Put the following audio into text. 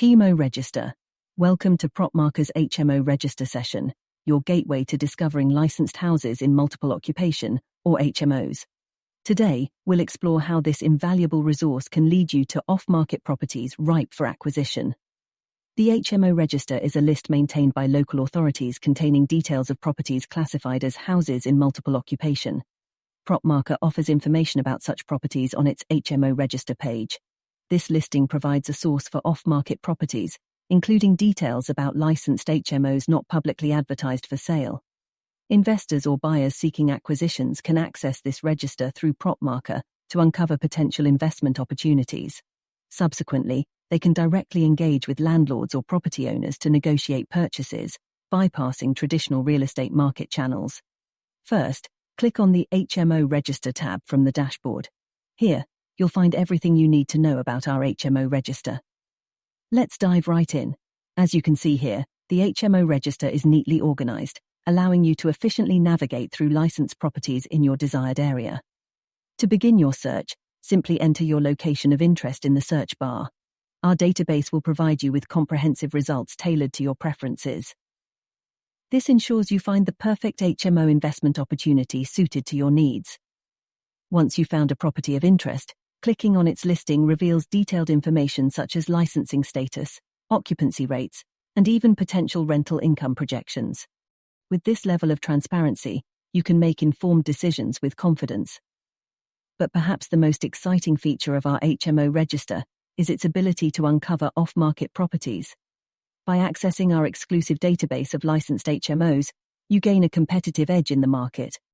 HMO Register. Welcome to PropMarker's HMO Register session, your gateway to discovering licensed houses in multiple occupation, or HMOs. Today, we'll explore how this invaluable resource can lead you to off-market properties ripe for acquisition. The HMO Register is a list maintained by local authorities containing details of properties classified as houses in multiple occupation. PropMarker offers information about such properties on its HMO Register page. This listing provides a source for off-market properties, including details about licensed HMOs not publicly advertised for sale. Investors or buyers seeking acquisitions can access this register through PropMarker to uncover potential investment opportunities. Subsequently, they can directly engage with landlords or property owners to negotiate purchases, bypassing traditional real estate market channels. First, click on the HMO Register tab from the dashboard. Here, you'll find everything you need to know about our HMO Register. Let's dive right in. As you can see here, the HMO Register is neatly organized, allowing you to efficiently navigate through licensed properties in your desired area. To begin your search, simply enter your location of interest in the search bar. Our database will provide you with comprehensive results tailored to your preferences. This ensures you find the perfect HMO investment opportunity suited to your needs. Once you've found a property of interest, clicking on its listing reveals detailed information such as licensing status, occupancy rates, and even potential rental income projections. With this level of transparency, you can make informed decisions with confidence. But perhaps the most exciting feature of our HMO Register is its ability to uncover off-market properties. By accessing our exclusive database of licensed HMOs, you gain a competitive edge in the market,